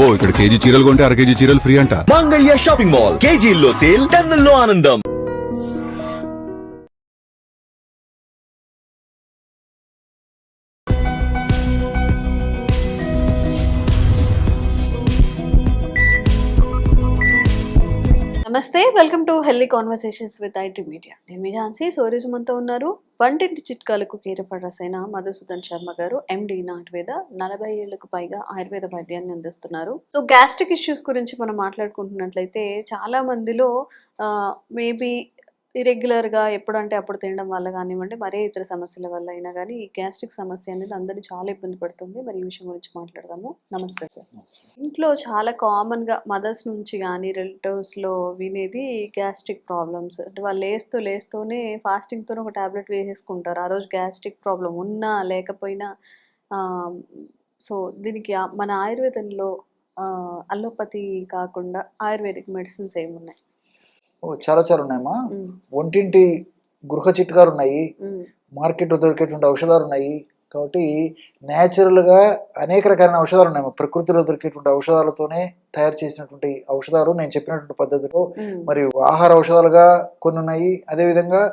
అబ్బో ఇక్కడ కేజీ చీరలు కొంటే అర కేజీ చీరలు ఫ్రీ అంట. మంగళ్య షాపింగ్ మాల్, కేజీల్లో సేల్, టన్నుల్లో ఆనందం. నమస్తే, welcome to healthy conversations with IT media. నేను మీ ఝాన్సీ. సోరేజ్ మనతో ఉన్నారు వంటింటి చిట్కాలకు కీరపడసైన మధుసూదన్ శర్మ గారు, ఎండి నాటువేద. 40 ఏళ్లకు పైగా ఆయుర్వేద వైద్యాన్ని అందిస్తున్నారు. సో గ్యాస్ట్రిక్ ఇష్యూస్ గురించి మనం మాట్లాడుకుంటున్నట్లయితే చాలా మందిలో మేబీ ఇరెగ్యులర్గా ఎప్పుడంటే అప్పుడు తినడం వల్ల కానివ్వండి, మరే ఇతర సమస్యల వల్ల అయినా కానీ ఈ గ్యాస్ట్రిక్ సమస్య అనేది అందరినీ చాలా ఇబ్బంది పడుతుంది. మరి ఈ విషయం గురించి మాట్లాడదాము. నమస్తే సార్. ఇంట్లో చాలా కామన్గా మదర్స్ నుంచి కానీ రిలేటివ్స్లో వినేది గ్యాస్ట్రిక్ ప్రాబ్లమ్స్. అంటే వాళ్ళు లేస్తూనే ఫాస్టింగ్తో ఒక టాబ్లెట్ వేసేసుకుంటారు. ఆ రోజు గ్యాస్ట్రిక్ ప్రాబ్లం ఉన్నా లేకపోయినా. సో దీనికి మన ఆయుర్వేదంలో అలోపతి కాకుండా ఆయుర్వేదిక్ మెడిసిన్స్ ఏమున్నాయి? చాలా ఉన్నాయమ్మా. ఒంటింటి గృహ చిట్కాలు ఉన్నాయి, మార్కెట్లో దొరికేటువంటి ఔషధాలు ఉన్నాయి. కాబట్టి న్యాచురల్గా అనేక రకాలైన ఔషధాలు ఉన్నాయమ్మా. ప్రకృతిలో దొరికేటువంటి ఔషధాలతోనే తయారు చేసినటువంటి ఔషధాలు నేను చెప్పినటువంటి పద్ధతిలో, మరియు ఆహార ఔషధాలుగా కొన్ని ఉన్నాయి. అదేవిధంగా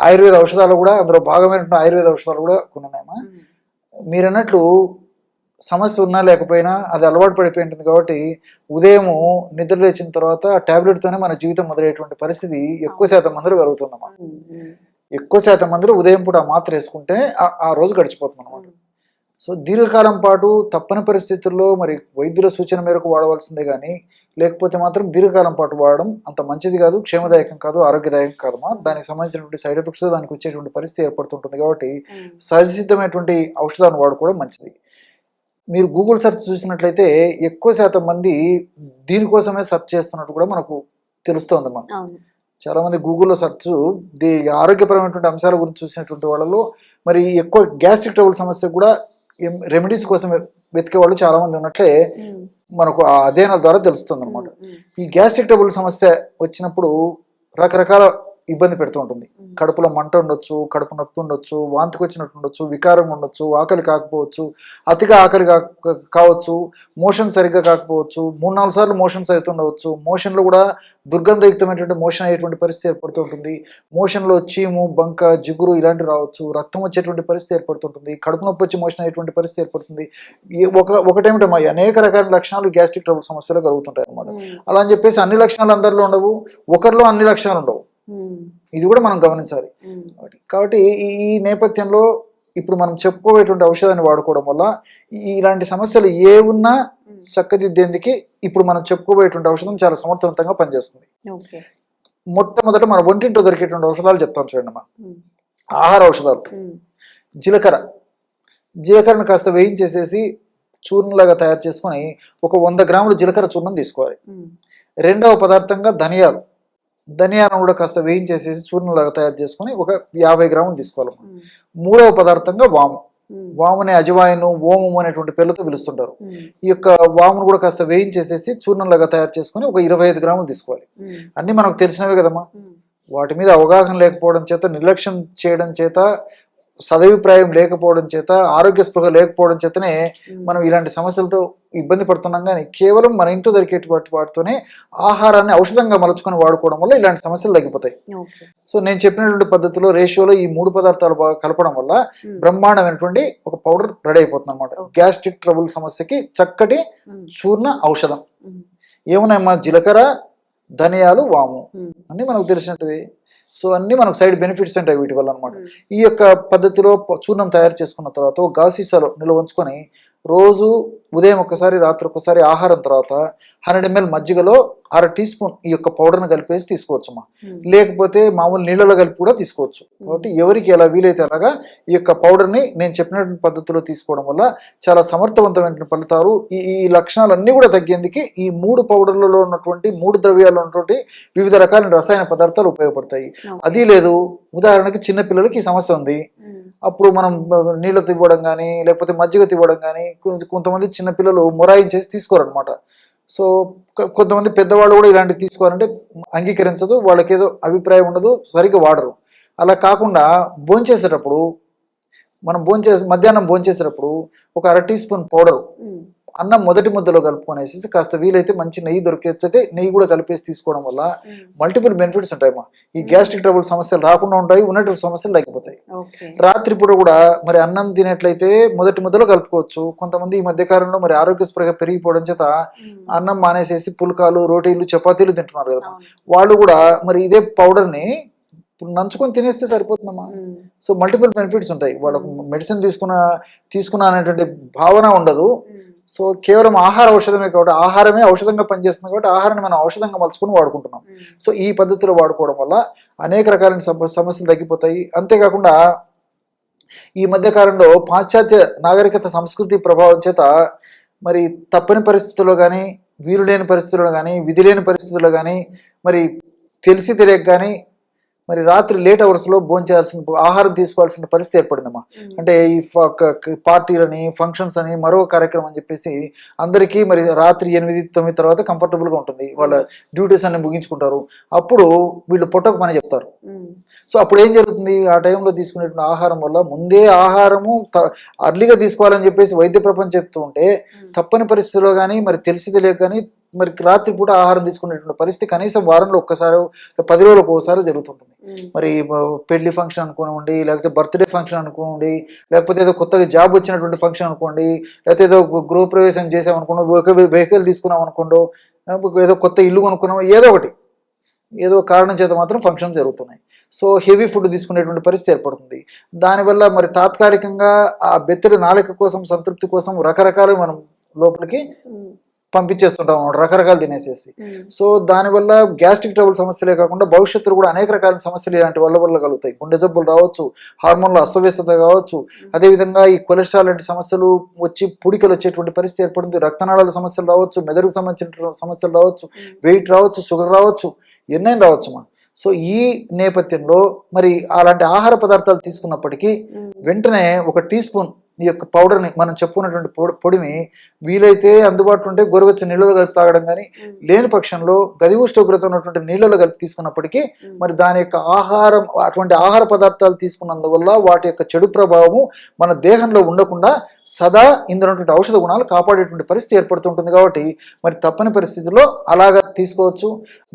ఆయుర్వేద ఔషధాలు కూడా, అందులో భాగమైనటువంటి ఆయుర్వేద ఔషధాలు కూడా కొన్ని ఉన్నాయమ్మా. మీరు అన్నట్లు సమస్య ఉన్నా లేకపోయినా అది అలవాటు పడిపోయి ఉంటుంది. కాబట్టి ఉదయం నిద్ర లేచిన తర్వాత టాబ్లెట్తోనే మన జీవితం మొదలయ్యేటువంటి పరిస్థితి ఎక్కువ శాతం మందిలో కలుగుతుందన్నమాట. ఎక్కువ శాతం మందిలో ఉదయం పూట ఆ మాత్ర వేసుకుంటే ఆ రోజు గడిచిపోతుంది అనమాట. సో దీర్ఘకాలం పాటు తప్పని పరిస్థితుల్లో మరి వైద్యుల సూచన మేరకు వాడవలసిందే కానీ, లేకపోతే మాత్రం దీర్ఘకాలం పాటు వాడడం అంత మంచిది కాదు, క్షేమదాయకం కాదు, ఆరోగ్యదాయకం కాదమ్మా. దానికి సంబంధించినటువంటి సైడ్ ఎఫెక్ట్స్ దానికి వచ్చేటువంటి పరిస్థితి ఏర్పడుతుంటుంది. కాబట్టి సహజసిద్ధమైనటువంటి ఔషధాన్ని వాడుకోవడం మంచిది. మీరు గూగుల్ సెర్చ్ చూసినట్లయితే ఎక్కువ శాతం మంది దీనికోసమే సెర్చ్ చేస్తున్నట్టు కూడా మనకు తెలుస్తోందమ్మా. చాలా మంది గూగుల్లో సెర్చ్ ఆరోగ్యపరమైనటువంటి అంశాల గురించి చూసినటువంటి వాళ్ళలో మరి ఎక్కువ గ్యాస్ట్రిక్ ట్రబుల్ సమస్య కూడా రెమెడీస్ కోసం వెతికే వాళ్ళు చాలా మంది ఉన్నట్లే మనకు ఆ అధ్యయనాల ద్వారా తెలుస్తుంది అనమాట. ఈ గ్యాస్ట్రిక్ ట్రబుల్ సమస్య వచ్చినప్పుడు రకరకాల ఇబ్బంది పెడుతూ ఉంటుంది. కడుపులో మంట ఉండొచ్చు, కడుపు నొప్పి ఉండొచ్చు, వాంతికి వచ్చినట్టు ఉండొచ్చు, వికారం ఉండొచ్చు, ఆకలి కాకపోవచ్చు, అతిగా ఆకలి కావచ్చు, మోషన్ సరిగ్గా కాకపోవచ్చు, 3-4 సార్లు మోషన్స్ అవుతుండవచ్చు, మోషన్లో కూడా దుర్గంధయుక్తమైనటువంటి మోషన్ అయ్యేటువంటి పరిస్థితి ఏర్పడుతూ ఉంటుంది. మోషన్లో చీము, బంక, జిగురు ఇలాంటివి రావచ్చు, రక్తం వచ్చేటువంటి పరిస్థితి ఏర్పడుతుంటుంది, కడుపు నొప్పి వచ్చి మోషన్ అయ్యేటువంటి పరిస్థితి ఏర్పడుతుంది. ఒకటేమిటమ్మా, అనేక రకాల లక్షణాలు గ్యాస్ట్రిక్ ట్రబుల్ సమస్యలో కలుగుతుంటాయి అనమాట. అలా అని చెప్పేసి అన్ని లక్షణాలు అందరిలో ఉండవు, ఒకరిలో అన్ని లక్షణాలు ఉండవు. ఇది కూడా మనం గమనించాలి. కాబట్టి ఈ నేపథ్యంలో ఇప్పుడు మనం చెప్పుకోబోయేటువంటి ఔషధాన్ని వాడుకోవడం వల్ల ఇలాంటి సమస్యలు ఏ ఉన్నా చక్కదిద్దేందుకు ఇప్పుడు మనం చెప్పుకోబోయేటువంటి ఔషధం చాలా సమర్థవంతంగా పనిచేస్తుంది. మొట్టమొదట మన ఒంటింట్లో దొరికేటువంటి ఔషధాలు చెప్తాను చూడండి అమ్మా. ఆహార ఔషధాలు. జీలకర్రను కాస్త వేయించేసేసి చూర్ణలాగా తయారు చేసుకొని ఒక 100 గ్రాముల జీలకర్ర చూర్ణం తీసుకోవాలి. రెండవ పదార్థంగా ధనియాలను కూడా కాస్త వేయించేసేసి చూర్ణలాగా తయారు చేసుకుని ఒక 50 గ్రాములు తీసుకోవాలి. మూడవ పదార్థంగా వాముని అజవాయిను, ఓమము అనేటువంటి పేర్లతో పిలుస్తుంటారు. ఈ యొక్క వామును కూడా కాస్త వేయించేసేసి చూర్ణంలాగా తయారు చేసుకుని ఒక 25 గ్రాములు తీసుకోవాలి. అన్ని మనకు తెలిసినవే కదమ్మా. వాటి మీద అవగాహన లేకపోవడం చేత, నిర్లక్ష్యం చేయడం చేత, సదభిప్రాయం లేకపోవడం చేత, ఆరోగ్య స్పృహ లేకపోవడం చేతనే మనం ఇలాంటి సమస్యలతో ఇబ్బంది పడుతున్నాం. కానీ కేవలం మన ఇంట్లో దొరికేటువంటి వాటితోనే ఆహారాన్ని ఔషధంగా మలుచుకొని వాడుకోవడం వల్ల ఇలాంటి సమస్యలు తగ్గిపోతాయి. సో నేను చెప్పినటువంటి పద్ధతిలో రేషియోలో ఈ 3 పదార్థాలు బాగా కలపడం వల్ల బ్రహ్మాండమైనటువంటి ఒక పౌడర్ రెడీ అయిపోతుంది అనమాట. గ్యాస్ట్రిక్ ట్రబుల్ సమస్యకి చక్కటి చూర్ణ ఔషధం. ఏమున్నాయమ్మా, జీలకర్ర, ధనియాలు, వాము అన్ని మనకు తెలిసినట్టువి. సో అన్ని మనకు సైడ్ బెనిఫిట్స్ ఉంటాయి వీటి వల్ల అనమాట. ఈ యొక్క పద్ధతిలో చూర్ణం తయారు చేసుకున్న తర్వాత ఒక గాజు సీసాలో నిల్వ ఉంచుకొని రోజు ఉదయం ఒకసారి, రాత్రి ఒకసారి, ఆహారం తర్వాత 100 ml మజ్జిగలో 1/2 టీ స్పూన్ ఈ యొక్క పౌడర్ని కలిపేసి తీసుకోవచ్చమ్మా. లేకపోతే మామూలు నీళ్ళలో కలిపి కూడా తీసుకోవచ్చు. కాబట్టి ఎవరికి ఎలా వీలైతే అలాగా ఈ యొక్క పౌడర్ని నేను చెప్పినటువంటి పద్ధతిలో తీసుకోవడం వల్ల చాలా సమర్థవంతమైన ఫలితాలు. ఈ లక్షణాలన్నీ కూడా తగ్గేందుకు ఈ 3 పౌడర్లలో ఉన్నటువంటి 3 ద్రవ్యాల్లో ఉన్నటువంటి వివిధ రకాల రసాయన పదార్థాలు ఉపయోగపడతాయి. అది లేదు, ఉదాహరణకి చిన్నపిల్లలకి ఈ సమస్య ఉంది, అప్పుడు మనం నీళ్ళు తివ్వడం కానీ లేకపోతే మజ్జిగ తివ్వడం కానీ, కొంతమంది చిన్నపిల్లలు మొరాయించేసి తీసుకోరనమాట. సో కొంతమంది పెద్దవాళ్ళు కూడా ఇలాంటివి తీసుకోవాలంటే అంగీకరించదు, వాళ్ళకి ఏదో అభిప్రాయం ఉండదు, సరిగ్గా వాడరు. అలా కాకుండా భోంచేసేటప్పుడు మనం మధ్యాహ్నం భోంచేసేటప్పుడు ఒక 1/2 టీ స్పూన్ పౌడర్ అన్నం మొదటి ముద్దలో కలుపుకొనేసి కాస్త వీలైతే మంచి నెయ్యి దొరికేస్తే నెయ్యి కూడా కలిపేసి తీసుకోవడం వల్ల మల్టిపుల్ బెనిఫిట్స్ ఉంటాయమ్మా. ఈ గ్యాస్ట్రిక్ ట్రబుల్ సమస్యలు రాకుండా ఉంటాయి, ఉన్నటువంటి సమస్యలు తగ్గిపోతాయి. రాత్రి పూట కూడా మరి అన్నం తినేట్లయితే మొదటి ముద్దలో కలుపుకోవచ్చు. కొంతమంది ఈ మధ్య కాలంలో మరి ఆరోగ్య స్పృహ పెరిగిపోవడం చేత అన్నం మానేసేసి పుల్కాలు, రోటీలు, చపాతీలు తింటున్నారు కదా, వాళ్ళు కూడా మరి ఇదే పౌడర్ని నంచుకొని తినేస్తే సరిపోతుందమ్మా. సో మల్టిపుల్ బెనిఫిట్స్ ఉంటాయి. వాళ్ళకు మెడిసిన్ తీసుకున్నా అనేటువంటి భావన ఉండదు. సో కేవలం ఆహార ఔషధమే కాబట్టి, ఆహారమే ఔషధంగా పనిచేస్తుంది కాబట్టి ఆహారాన్ని మనం ఔషధంగా మలుచుకొని వాడుకుంటున్నాం. సో ఈ పద్ధతిలో వాడుకోవడం వల్ల అనేక రకాలైన సమస్యలు తగ్గిపోతాయి. అంతేకాకుండా ఈ మధ్య కాలంలో పాశ్చాత్య నాగరికత సంస్కృతి ప్రభావం చేత మరి తప్పని పరిస్థితుల్లో కానీ, వీలు లేని పరిస్థితుల్లో కానీ, విధి లేని పరిస్థితుల్లో కానీ, మరి తెలిసి తెలియక కానీ మరి రాత్రి లేట్ అవర్స్లో భోంచేయాల్సిన, ఆహారం తీసుకోవాల్సిన పరిస్థితి ఏర్పడిందమ్మా. అంటే ఈ పార్టీలని, ఫంక్షన్స్ అని, మరో కార్యక్రమం అని చెప్పేసి అందరికీ మరి రాత్రి 8-9 తర్వాత కంఫర్టబుల్గా ఉంటుంది. వాళ్ళ డ్యూటీస్ అన్ని ముగించుకుంటారు. అప్పుడు వీళ్ళు పొట్టకు పని చెప్తారు. సో అప్పుడు ఏం జరుగుతుంది, ఆ టైంలో తీసుకునేటువంటి ఆహారం వల్ల ముందే ఆహారము అర్లీగా తీసుకోవాలని చెప్పేసి వైద్య ప్రపంచం చెప్తూ ఉంటే తప్పని పరిస్థితుల్లో కానీ, మరి తెలిసి తెలియక కానీ మరి రాత్రిపూట ఆహారం తీసుకునేటువంటి పరిస్థితి కనీసం వారంలో ఒక్కసారి, 10 రోజులకు ఒకసారి జరుగుతుంటుంది. మరి పెళ్లి ఫంక్షన్ అనుకోండి, లేకపోతే బర్త్డే ఫంక్షన్ అనుకోండి, లేకపోతే ఏదో కొత్తగా జాబ్ వచ్చినటువంటి ఫంక్షన్ అనుకోండి, లేకపోతే ఏదో గృహప్రవేశం చేసామనుకోండి, ఒక వెహికల్ తీసుకున్నాం అనుకోండి, ఏదో కొత్త ఇల్లు కొనుక్కున్నాం, ఏదో ఒకటి, ఏదో కారణం చేత మాత్రం ఫంక్షన్స్ జరుగుతున్నాయి. సో హెవీ ఫుడ్ తీసుకునేటువంటి పరిస్థితి ఏర్పడుతుంది. దానివల్ల మరి తాత్కాలికంగా ఆ బెత్తడి నాలుక కోసం, సంతృప్తి కోసం రకరకాలు మనం లోపలికి పంపించేస్తుంటాం రకరకాలు తినేసేసి. సో దానివల్ల గ్యాస్ట్రిక్ ట్రబుల్ సమస్యలే కాకుండా భవిష్యత్తులో కూడా అనేక రకాల సమస్యలు ఇలాంటి వల్ల కలుగుతాయి. గుండె జబ్బులు రావచ్చు, హార్మోన్ల అస్తవ్యస్తత కావచ్చు, అదేవిధంగా ఈ కొలెస్ట్రాల్ లాంటి సమస్యలు వచ్చి పుడికలు వచ్చేటువంటి పరిస్థితి ఏర్పడుతుంది. రక్తనాళాల సమస్యలు రావచ్చు, మెదడుకు సంబంధించిన సమస్యలు రావచ్చు, వెయిట్ రావచ్చు, షుగర్ రావచ్చు, ఎన్నైనా రావచ్చుమా. సో ఈ నేపథ్యంలో మరి అలాంటి ఆహార పదార్థాలు తీసుకున్నప్పటికీ వెంటనే 1 టీ స్పూన్ ఈ యొక్క పౌడర్ని, మనం చెప్పుకున్నటువంటి పొడిని వీలైతే అందుబాటులో ఉంటే గోరువెచ్చని నీళ్ళలో కలిపి తాగడం కానీ, లేని పక్షంలో గది ఉష్ణోగ్రత ఉన్నటువంటి నీళ్ళలో కలిపి తీసుకున్నప్పటికీ మరి దాని యొక్క ఆహారం, అటువంటి ఆహార పదార్థాలు తీసుకున్నందువల్ల వాటి యొక్క చెడు ప్రభావము మన దేహంలో ఉండకుండా సదా ఇందులో ఉన్నటువంటి ఔషధ గుణాలు కాపాడేటువంటి పరిస్థితి ఏర్పడుతుంటుంది. కాబట్టి మరి తప్పని పరిస్థితుల్లో అలాగా తీసుకోవచ్చు.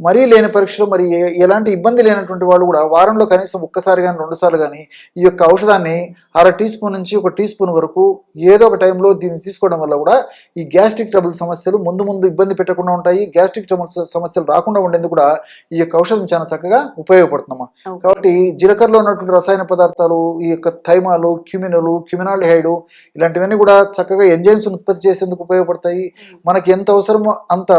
మరీ లేని పరీక్షలో మరి ఎలాంటి ఇబ్బంది లేనటువంటి వాళ్ళు కూడా వారంలో కనీసం 1 కానీ 2 సార్లు కానీ ఈ యొక్క ఔషధాన్ని 1/2 టీ స్పూన్ నుంచి 1 టీ స్పూన్ వరకు ఏదో ఒక టైంలో దీన్ని తీసుకోవడం వల్ల కూడా ఈ గ్యాస్ట్రిక్ ట్రబుల్ సమస్యలు ముందు ఇబ్బంది పెట్టకుండా ఉంటాయి. గ్యాస్ట్రిక్ ట్రబుల్ సమస్యలు రాకుండా ఉండేందుకు కూడా ఈ యొక్క ఔషధం చాలా చక్కగా ఉపయోగపడుతుందమ్మా. కాబట్టి జీలకర్రలో ఉన్నటువంటి రసాయన పదార్థాలు, ఈ యొక్క థైమాలు, క్యూమినోలు, క్యూమినాల్డిహైడ్ ఇలాంటివన్నీ కూడా చక్కగా ఎంజైమ్స్ ఉత్పత్తి చేసేందుకు ఉపయోగపడతాయి. మనకి ఎంత అవసరమో అంత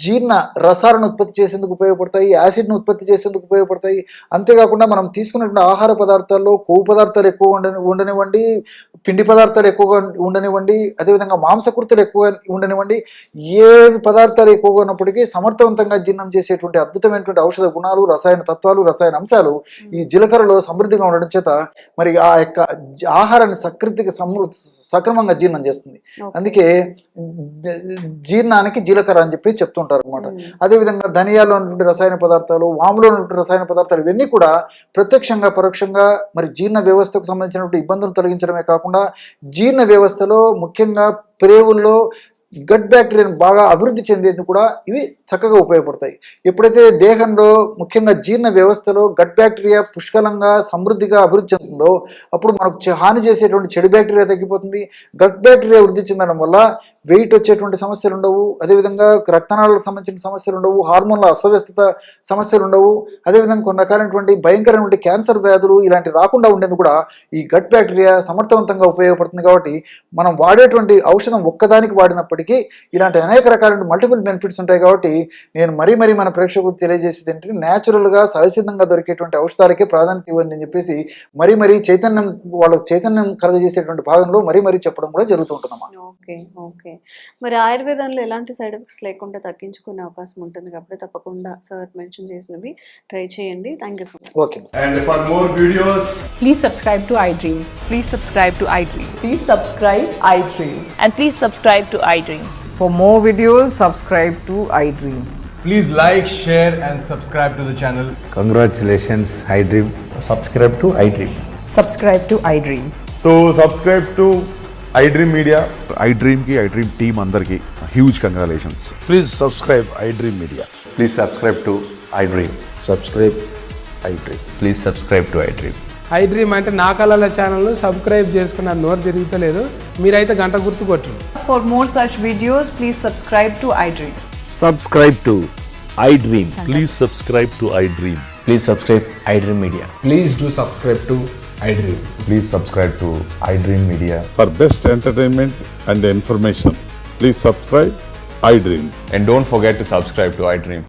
జీర్ణ రసాలను ఉత్పత్తి చేసేందుకు ఉపయోగపడతాయి, యాసిడ్ను ఉత్పత్తి చేసేందుకు ఉపయోగపడతాయి. అంతేకాకుండా మనం తీసుకున్నటువంటి ఆహార పదార్థాల్లో కొవ్వు పదార్థాలు ఎక్కువ ఉండనివ్వండి, పిండి పదార్థాలు ఎక్కువగా ఉండనివ్వండి, అదేవిధంగా మాంసకృతులు ఎక్కువ ఉండనివ్వండి, ఏ పదార్థాలు ఎక్కువగా ఉన్నప్పటికీ సమర్థవంతంగా జీర్ణం చేసేటువంటి అద్భుతమైనటువంటి ఔషధ గుణాలు, రసాయన తత్వాలు, రసాయన అంశాలు ఈ జీలకర్రలో సమృద్ధిగా ఉండడం చేత మరి ఆ యొక్క ఆహారాన్ని సక్రమంగా జీర్ణం చేస్తుంది. అందుకే జీర్ణానికి జీలకర్ర అని చెప్పి చెప్తుంటారు అనమాట. అదేవిధంగా ధనియాల్లో ఉన్నటువంటి రసాయన పదార్థాలు, వాములో ఉన్నటువంటి రసాయన పదార్థాలు ఇవన్నీ కూడా ప్రత్యక్షంగా పరోక్షంగా మరి జీర్ణ వ్యవస్థకు సంబంధించినటువంటి ఇబ్బందులు తొలగించడమే కాకుండా జీర్ణ వ్యవస్థలో ముఖ్యంగా ప్రేవుల్లో గట్ బ్యాక్టీరియాను బాగా అభివృద్ధి చెందేందుకు కూడా ఇవి చక్కగా ఉపయోగపడతాయి. ఎప్పుడైతే దేహంలో ముఖ్యంగా జీర్ణ వ్యవస్థలో గట్ బ్యాక్టీరియా పుష్కలంగా సమృద్ధిగా అభివృద్ధి చెందుతుందో అప్పుడు మనకు హాని చేసేటువంటి చెడు బ్యాక్టీరియా తగ్గిపోతుంది. గట్ బ్యాక్టీరియా వృద్ధి చెందడం వల్ల వెయిట్ వచ్చేటువంటి సమస్యలు ఉండవు, అదేవిధంగా రక్తనాళాలకు సంబంధించిన సమస్యలు ఉండవు, హార్మోన్ల అస్తవ్యస్తత సమస్యలు ఉండవు, అదేవిధంగా కొన్ని రకాలైనటువంటి భయంకరమైన క్యాన్సర్ వ్యాధులు ఇలాంటి రాకుండా ఉండేందుకు కూడా ఈ గట్ బ్యాక్టీరియా సమర్థవంతంగా ఉపయోగపడుతుంది. కాబట్టి మనం వాడేటువంటి ఔషధం ఒక్కదానికి వాడినప్పటికీ ఇలాంటి అనేక రకాల మల్టిపుల్ బెనిఫిట్స్ ఉంటాయి. కాబట్టి నేను మరీ మన ప్రేక్షకులకు తెలియజేసేది ఏంటంటే న్యాచురల్గా సహజసిద్ధంగా దొరికేటువంటి ఔషధాలకే ప్రాధాన్యత ఇవ్వండి అని చెప్పేసి మరీ చైతన్యం కలగజేసేటువంటి భాగంలో మరీ చెప్పడం కూడా జరుగుతుంటుందమ్మా. ఓకే. మరి ఆయుర్వేదంలో ఎలాంటి సైడ్ ఎఫెక్ట్స్ లేకుండా తగ్గించుకునే అవకాశం ఉంటుంది కాబట్టి తప్పకుండా సార్ మెన్షన్ చేసినవి ట్రై చేయండి. Thank you so much. Okay. And for more videos, Please subscribe to iDream. Please subscribe to iDream. Please subscribe iDream. And please subscribe to iDream. For more videos, subscribe to iDream. please like, share and subscribe to the channel. Congratulations, iDream. subscribe to iDream. Subscribe to iDream. So subscribe to iDream Media. IDream team అందరికి huge congratulations. Please subscribe iDream Media. Please subscribe to iDream. Subscribe iDream. Please subscribe to iDream. IDream అంటే నా కళల ఛానల్ను subscribe చేసుకున్న నోరు తిరుగుతలేదు, మీరైతే గంట గుర్తు కొట్టండి. For more such videos, please subscribe to iDream. Subscribe to iDream. Please subscribe to iDream. Please subscribe iDream Media. Please do subscribe to iDream. Please subscribe to I dream media. For best entertainment and information, please subscribe iDream. And don't forget to subscribe to iDream.